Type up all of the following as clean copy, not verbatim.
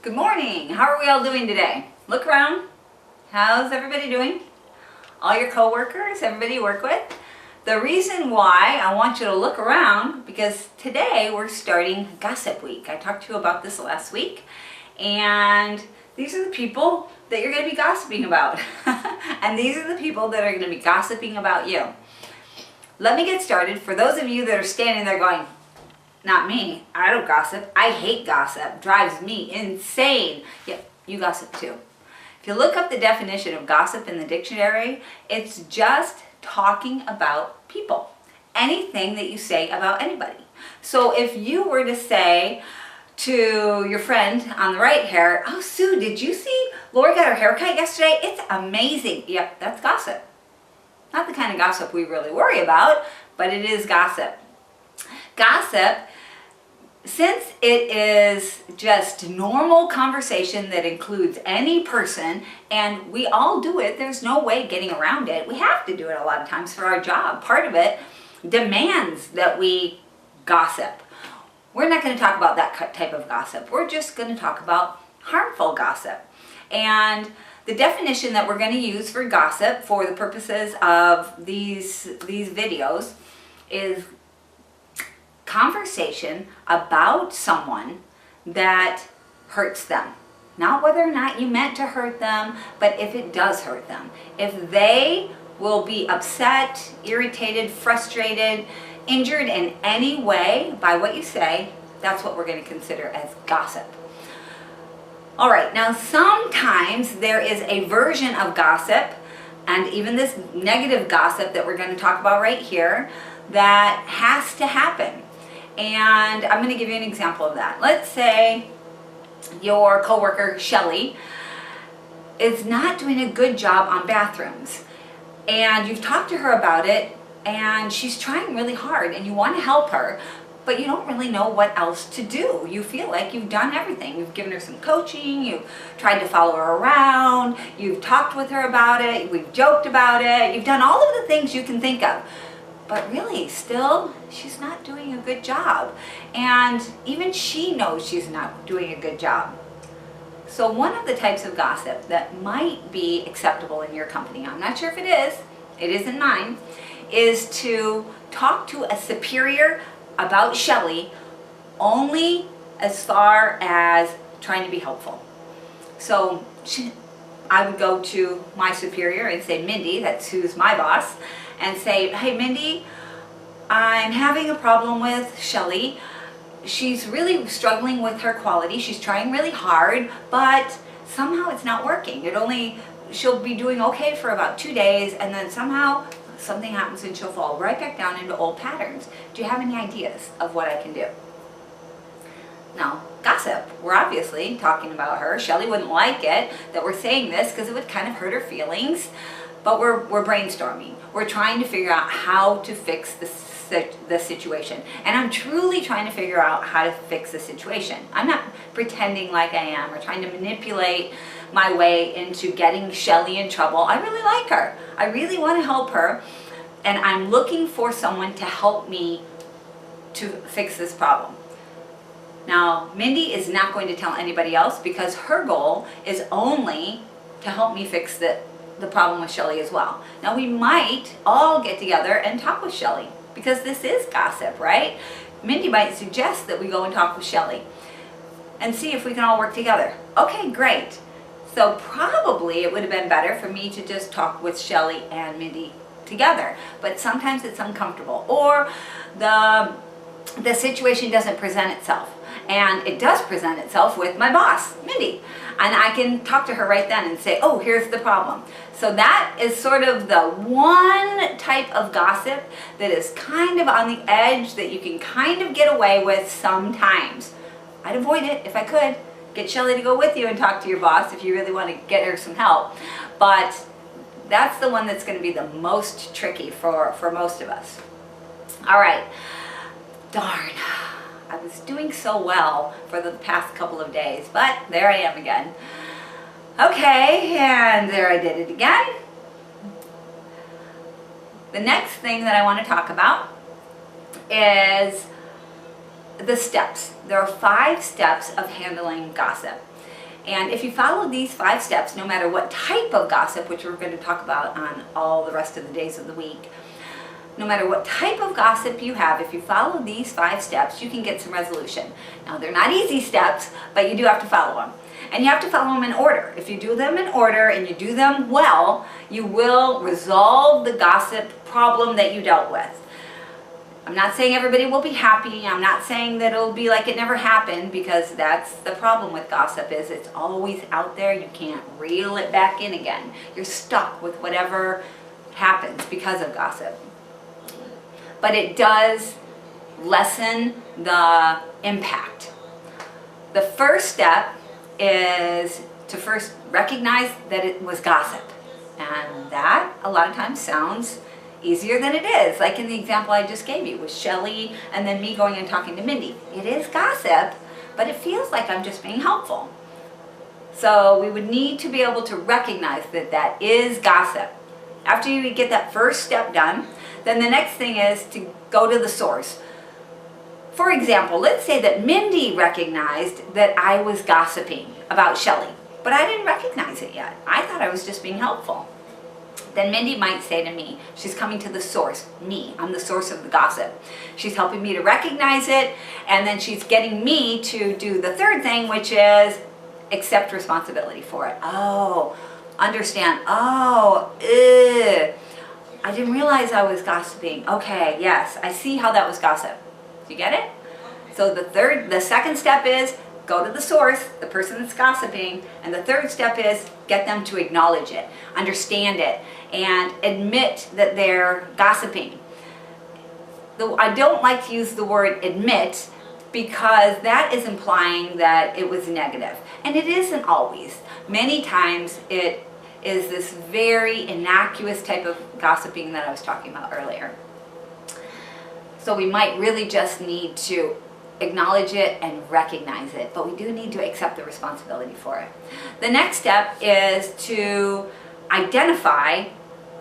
Good morning. How are we all doing today? Look around. How's everybody doing? All your coworkers, everybody you work with? The reason why I want you to look around, because today we're starting Gossip Week. I talked to you about this last week, and these are the people that you're going to be gossiping about. And these are the people that are going to be gossiping about you. Let me get started. For those of you that are standing there going, not me, I don't gossip, I hate gossip, drives me insane. Yeah, you gossip too. If you look up the definition of gossip in the dictionary, it's just talking about people. Anything that you say about anybody. So if you were to say to your friend on the right here, oh Sue, did you see Lori got her haircut yesterday? It's amazing. Yep, that's gossip. Not the kind of gossip we really worry about, but it is gossip. Gossip, since it is just normal conversation that includes any person, and we all do it, there's no way getting around it. We have to do it a lot of times for our job. Part of it demands that we gossip. We're not going to talk about that type of gossip. We're just going to talk about harmful gossip. And the definition that we're going to use for gossip for the purposes of these videos is conversation about someone that hurts them. Not whether or not you meant to hurt them, but if it does hurt them. If they will be upset, irritated, frustrated, injured in any way by what you say, that's what we're going to consider as gossip. All right, now sometimes there is a version of gossip, and even this negative gossip that we're going to talk about right here, that has to happen. And I'm going to give you an example of that. Let's say your coworker, Shelly, is not doing a good job on bathrooms. And you've talked to her about it, and she's trying really hard, and you want to help her, but you don't really know what else to do. You feel like you've done everything. You've given her some coaching, you've tried to follow her around, you've talked with her about it, we've joked about it, you've done all of the things you can think of. But really, still, she's not doing a good job. And even she knows she's not doing a good job. So one of the types of gossip that might be acceptable in your company, I'm not sure if it is in mine, is to talk to a superior about Shelly only as far as trying to be helpful. So I would go to my superior and say, Mindy, that's who's my boss, and say, hey Mindy, I'm having a problem with Shelly. She's really struggling with her quality. She's trying really hard, but somehow it's not working. She'll be doing okay for about 2 days, and then somehow something happens and she'll fall right back down into old patterns. Do you have any ideas of what I can do? Now, gossip, we're obviously talking about her. Shelly wouldn't like it that we're saying this because it would kind of hurt her feelings, but we're brainstorming. We're trying to figure out how to fix the situation. And I'm truly trying to figure out how to fix the situation. I'm not pretending like I am or trying to manipulate my way into getting Shelly in trouble. I really like her. I really want to help her. And I'm looking for someone to help me to fix this problem. Now, Mindy is not going to tell anybody else because her goal is only to help me fix the problem with Shelly as well. Now, we might all get together and talk with Shelly because this is gossip, right? Mindy might suggest that we go and talk with Shelly and see if we can all work together. Okay, great. So probably it would have been better for me to just talk with Shelly and Mindy together, but sometimes it's uncomfortable, or the situation doesn't present itself. And it does present itself with my boss, Mindy. And I can talk to her right then and say, oh, here's the problem. So that is sort of the one type of gossip that is kind of on the edge that you can kind of get away with sometimes. I'd avoid it if I could. Get Shelly to go with you and talk to your boss if you really want to get her some help. But that's the one that's going to be the most tricky for most of us. All right. Darn. I was doing so well for the past couple of days, but there I am again. Okay, and there I did it again. The next thing that I want to talk about is the steps. There are 5 steps of handling gossip. And if you follow these 5 steps, no matter what type of gossip, which we're going to talk about on all the rest of the days of the week, no matter what type of gossip you have, if you follow these 5 steps, you can get some resolution. Now, they're not easy steps, but you do have to follow them. And you have to follow them in order. If you do them in order and you do them well, you will resolve the gossip problem that you dealt with. I'm not saying everybody will be happy. I'm not saying that it'll be like it never happened, because that's the problem with gossip, is it's always out there. You can't reel it back in again. You're stuck with whatever happens because of gossip. But it does lessen the impact. The first step is to first recognize that it was gossip. And that a lot of times sounds easier than it is. Like in the example I just gave you with Shelly and then me going and talking to Mindy. It is gossip, but it feels like I'm just being helpful. So we would need to be able to recognize that that is gossip. After you get that first step done, then the next thing is to go to the source. For example, let's say that Mindy recognized that I was gossiping about Shelly, but I didn't recognize it yet. I thought I was just being helpful. Then Mindy might say to me, she's coming to the source, me, I'm the source of the gossip. She's helping me to recognize it, and then she's getting me to do the third thing, which is accept responsibility for it. Oh, understand, I didn't realize I was gossiping. Okay, yes, I see how that was gossip. Do you get it? So the second step is go to the source, the person that's gossiping, and the third step is get them to acknowledge it, understand it, and admit that they're gossiping. Though I don't like to use the word admit, because that is implying that it was negative. And it isn't always. Many times it is this very innocuous type of gossiping that I was talking about earlier. So we might really just need to acknowledge it and recognize it, but we do need to accept the responsibility for it. The next step is to identify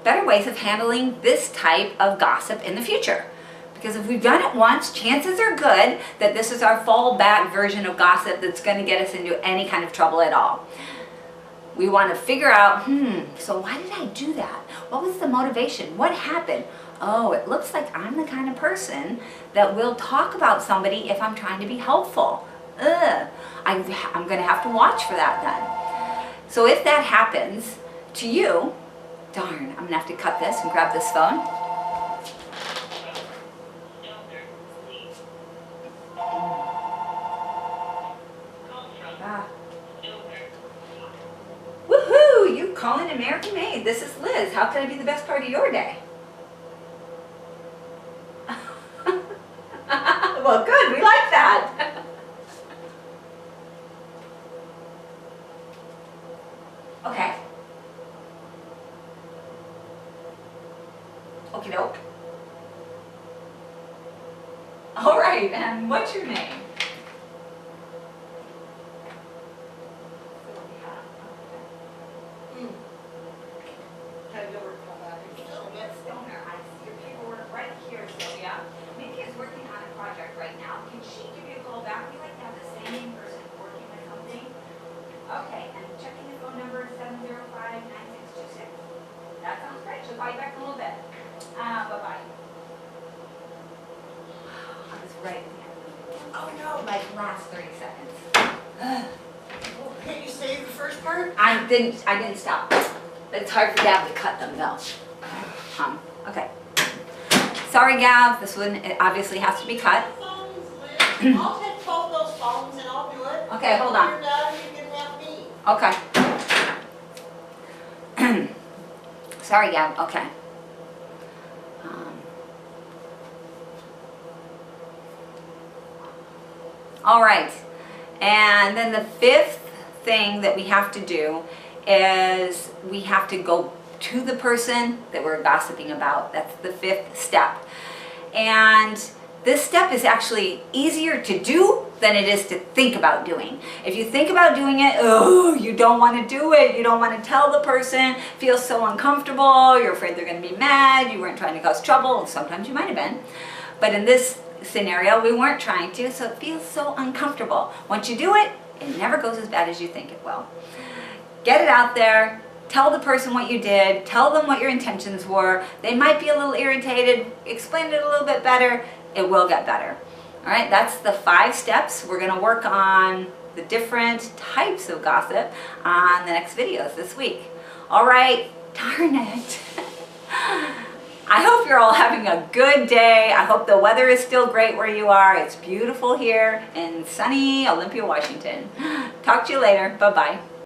better ways of handling this type of gossip in the future. Because if we've done it once, chances are good that this is our fallback version of gossip that's going to get us into any kind of trouble at all. We want to figure out, so why did I do that? What was the motivation? What happened? Oh, it looks like I'm the kind of person that will talk about somebody if I'm trying to be helpful. I'm going to have to watch for that then. So if that happens to you, darn, I'm going to have to cut this and grab this phone. Woohoo! You calling American Made. This is Liz. How can I be the best part of your day? Well, good. We like that. Okay. Okie doke. All right. And what's your name? Okay, and checking the phone number 705-9626. That sounds great. She'll call you back in a little bit. Bye-bye. I was right at the end. Oh no, like last 30 seconds. Can't you say the first part? I didn't stop. It's hard for Gav to cut them though. Okay. Sorry, Gav. This one it obviously has to be cut. I'll take both those phones and I'll do it. Okay, hold on. When you're done, you can have me. Okay. Sorry, Gav. Okay. All right. And then the fifth thing that we have to do is we have to go to the person that we're gossiping about. That's the fifth step. And this step is actually easier to do than it is to think about doing. If you think about doing it, you don't want to do it. You don't want to tell the person. Feels so uncomfortable. You're afraid they're going to be mad. You weren't trying to cause trouble. Sometimes you might have been. But in this scenario, we weren't trying to, so it feels so uncomfortable. Once you do it, It never goes as bad as you think it will. Get it out there. Tell the person what you did. Tell them what your intentions were. They might be a little irritated. Explain it a little bit better. It will get better. All right, that's the 5 steps. We're going to work on the different types of gossip on the next videos this week. All right, darn it. I hope you're all having a good day. I hope the weather is still great where you are. It's beautiful here in sunny Olympia, Washington. Talk to you later. Bye-bye.